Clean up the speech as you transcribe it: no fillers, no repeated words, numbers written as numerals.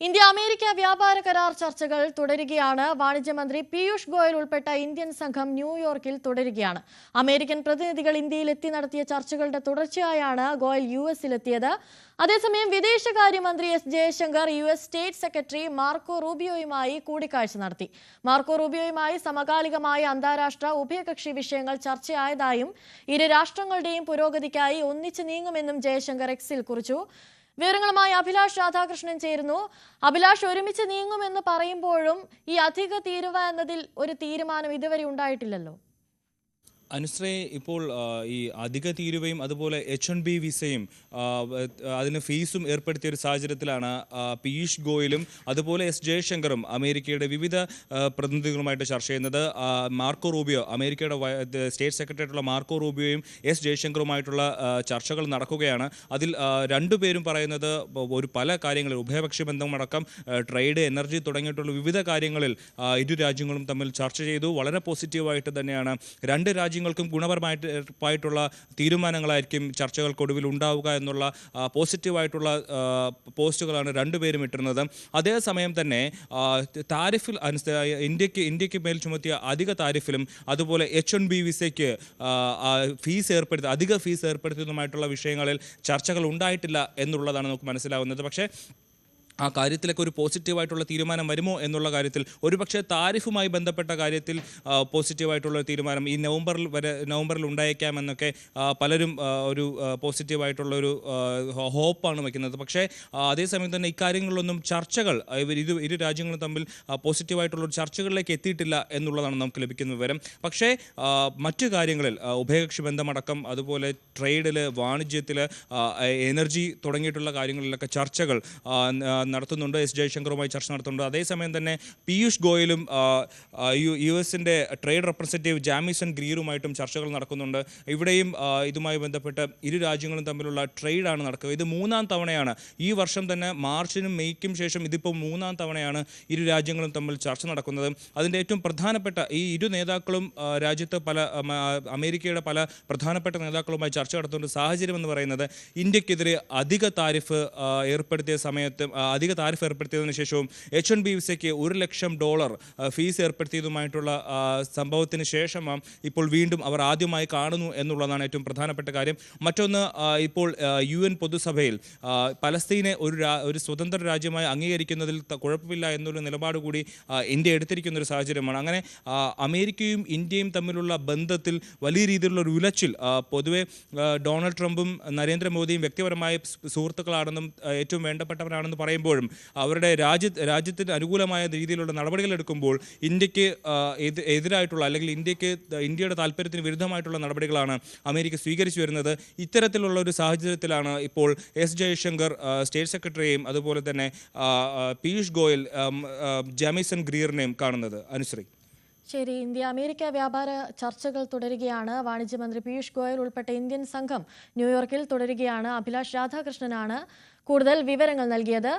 India America വ്യാപാര കരാർ ചർച്ചകൾ തുടരുകയാണ്. വാണിജ്യമന്ത്രി പീയൂഷ് ഗോയൽ ഉൾപ്പെട്ട ഇന്ത്യൻ സംഘം ന്യൂയോർക്കിൽ തുടരുകയാണ്. അമേരിക്കൻ പ്രതിനിധികൾ ഇന്ത്യയിൽ എത്തി നടത്തിയ ചർച്ചകളുടെ തുടർച്ചയായാണ് ഗോയൽ യുഎസിലെത്തിയത്. അതേസമയം വിദേശകാര്യമന്ത്രി S Jaishankar US state secretary Marco റൂബിയോയുമായി കൂടിക്കാഴ്ച നടത്തി. മാർക്കോ റൂബിയോയുമായി സമകാലികമായ അന്താരാഷ്ട്ര ഉഭയകക്ഷി വിഷയങ്ങൾ ചർച്ചയായതായും ഇരു രാഷ്ട്രങ്ങളുടെയും പുരോഗതിക്കായി ഒന്നിച്ചു നീങ്ങുമെന്നും ജയശങ്കർ എക്സിൽ കുറിച്ചു. വിവരങ്ങളുമായി അഭിലാഷ് രാധാകൃഷ്ണൻ ചേരുന്നു. അഭിലാഷ്, ഒരുമിച്ച് നീങ്ങുമെന്ന് പറയുമ്പോഴും ഈ അധിക തീരുവ എന്നതിൽ ഒരു തീരുമാനം ഇതുവരെ ഉണ്ടായിട്ടില്ലല്ലോ. അനുശ്രേ, ഇപ്പോൾ ഈ അധിക തീരുവയും അതുപോലെ H-1B വിസയും അതിന് ഫീസും ഏർപ്പെടുത്തിയ ഒരു സാഹചര്യത്തിലാണ് പീയൂഷ് ഗോയലും അതുപോലെ എസ് ജയശങ്കറും അമേരിക്കയുടെ വിവിധ പ്രതിനിധികളുമായിട്ട് ചർച്ച ചെയ്യുന്നത്. മാർക്കോ റൂബിയോ, അമേരിക്കയുടെ സ്റ്റേറ്റ് സെക്രട്ടറി ആയിട്ടുള്ള മാർക്കോ റൂബിയോയും എസ് ജയശങ്കറുമായിട്ടുള്ള ചർച്ചകൾ നടക്കുകയാണ്. അതിൽ രണ്ടുപേരും പറയുന്നത് പല കാര്യങ്ങളിൽ ഉഭയകക്ഷി ബന്ധമടക്കം ട്രേഡ്, എനർജി തുടങ്ങിയിട്ടുള്ള വിവിധ കാര്യങ്ങളിൽ ഇരു രാജ്യങ്ങളും തമ്മിൽ ചർച്ച ചെയ്തു. വളരെ പോസിറ്റീവായിട്ട് തന്നെയാണ് രണ്ട് രാജ്യങ്ങൾക്കും ഗുണപരമായിട്ടുള്ള തീരുമാനങ്ങളായിരിക്കും ചർച്ചകൾക്കൊടുവിൽ ഉണ്ടാവുക എന്നുള്ള പോസിറ്റീവായിട്ടുള്ള പോസ്റ്റുകളാണ് രണ്ടുപേരും ഇട്ടിരുന്നത്. അതേസമയം തന്നെ താരിഫിൽ ഇന്ത്യക്ക് മേൽ ചുമത്തിയ അധിക താരിഫിലും അതുപോലെ H-1B വിസയ്ക്ക് അധിക ഫീസ് ഏർപ്പെടുത്തിയതുമായിട്ടുള്ള വിഷയങ്ങളിൽ ചർച്ചകൾ ഉണ്ടായിട്ടില്ല എന്നുള്ളതാണ് നമുക്ക് മനസ്സിലാവുന്നത്. പക്ഷേ ആ കാര്യത്തിലൊക്കെ ഒരു പോസിറ്റീവായിട്ടുള്ള തീരുമാനം വരുമോ എന്നുള്ള കാര്യത്തിൽ, ഒരുപക്ഷെ താരിഫുമായി ബന്ധപ്പെട്ട കാര്യത്തിൽ പോസിറ്റീവായിട്ടുള്ള തീരുമാനം ഈ നവംബറിൽ ഉണ്ടായേക്കാമെന്നൊക്കെ പലരും ഒരു പോസിറ്റീവായിട്ടുള്ളൊരു ഹോപ്പാണ് വയ്ക്കുന്നത്. പക്ഷേ അതേസമയം തന്നെ ഇക്കാര്യങ്ങളിലൊന്നും ചർച്ചകൾ ഇരു രാജ്യങ്ങളും തമ്മിൽ പോസിറ്റീവായിട്ടുള്ള ചർച്ചകളിലേക്ക് എത്തിയിട്ടില്ല എന്നുള്ളതാണ് നമുക്ക് ലഭിക്കുന്ന വിവരം. പക്ഷേ മറ്റു കാര്യങ്ങളിൽ ഉഭയകക്ഷി ബന്ധമടക്കം അതുപോലെ ട്രേഡിൽ, വാണിജ്യത്തിൽ, എനർജി തുടങ്ങിയിട്ടുള്ള കാര്യങ്ങളിലൊക്കെ ചർച്ചകൾ നടത്തുന്നുണ്ട്. എസ് ജയശങ്കറുമായി ചർച്ച നടത്തുന്നുണ്ട്. അതേസമയം തന്നെ പീയൂഷ് ഗോയലും യുഎസിൻ്റെ ട്രേഡ് റെപ്രസെൻറ്റേറ്റീവ് ജാമിസൺ ഗ്രീറുമായിട്ടും ചർച്ചകൾ നടക്കുന്നുണ്ട്. ഇവിടെയും ഇതുമായി ബന്ധപ്പെട്ട് ഇരു രാജ്യങ്ങളും തമ്മിലുള്ള ട്രേഡാണ് നടക്കുക. ഇത് മൂന്നാം തവണയാണ് ഈ വർഷം തന്നെ, മാർച്ചിനും മെയ്ക്കും ശേഷം ഇതിപ്പോൾ മൂന്നാം തവണയാണ് ഇരു രാജ്യങ്ങളും തമ്മിൽ ചർച്ച നടക്കുന്നത്. അതിൻ്റെ ഏറ്റവും പ്രധാനപ്പെട്ട ഈ ഇരു നേതാക്കളും രാജ്യത്ത് അമേരിക്കയുടെ പല പ്രധാനപ്പെട്ട നേതാക്കളുമായി ചർച്ച നടത്തുന്ന സാഹചര്യം എന്ന് പറയുന്നത് ഇന്ത്യക്കെതിരെ അധിക താരിഫ് ഏർപ്പെടുത്തിയതിനു ശേഷവും H-1B വിസയ്ക്ക് $1,00,000 ഫീസ് ഏർപ്പെടുത്തിയതുമായിട്ടുള്ള സംഭവത്തിന് ശേഷമാണ് ഇപ്പോൾ വീണ്ടും അവർ ആദ്യമായി കാണുന്നു എന്നുള്ളതാണ് ഏറ്റവും പ്രധാനപ്പെട്ട കാര്യം. മറ്റൊന്ന്, ഇപ്പോൾ UN പൊതുസഭയിൽ പലസ്തീനെ ഒരു സ്വതന്ത്ര രാജ്യമായി അംഗീകരിക്കുന്നതിൽ കുഴപ്പമില്ല എന്നുള്ള നിലപാട് കൂടി ഇന്ത്യ എടുത്തിരിക്കുന്ന ഒരു സാഹചര്യമാണ്. അങ്ങനെ അമേരിക്കയും ഇന്ത്യയും തമ്മിലുള്ള ബന്ധത്തിൽ വലിയ രീതിയിലുള്ള ഒരു ഉലച്ചിൽ, പൊതുവെ ഡൊണാൾഡ് ട്രംപും നരേന്ദ്രമോദിയും വ്യക്തിപരമായ സുഹൃത്തുക്കളാണെന്നും ഏറ്റവും വേണ്ടപ്പെട്ടവരാണെന്ന് പറയുമ്പോഴും അവരുടെ രാജ്യത്തിന് അനുകൂലമായ രീതിയിലുള്ള നടപടികൾ എടുക്കുമ്പോൾ ഇന്ത്യക്ക് എതിരായിട്ടുള്ള അല്ലെങ്കിൽ ഇന്ത്യയുടെ താല്പര്യത്തിന് വിരുദ്ധമായിട്ടുള്ള നടപടികളാണ് അമേരിക്ക സ്വീകരിച്ചു വരുന്നത്. ഇത്തരത്തിലുള്ള ഒരു സാഹചര്യത്തിലാണ് ഇപ്പോൾ എസ് ജയശങ്കർ സ്റ്റേറ്റ് സെക്രട്ടറിയെയും അതുപോലെ തന്നെ പീയൂഷ് ഗോയൽ ജാമിസൺ ഗ്രീറിനെയും കാണുന്നത്. അനുശ്രീ. ശരി, ഇന്ത്യ അമേരിക്ക വ്യാപാര ചർച്ചകൾ തുടരുകയാണ്. വാണിജ്യമന്ത്രി പീയൂഷ് ഗോയൽ ഉൾപ്പെട്ട ഇന്ത്യൻ സംഘം ന്യൂയോർക്കിൽ തുടരുകയാണ്. അഭിലാഷ് രാധാകൃഷ്ണനാണ് കൂടുതൽ വിവരങ്ങൾ നൽകിയത്.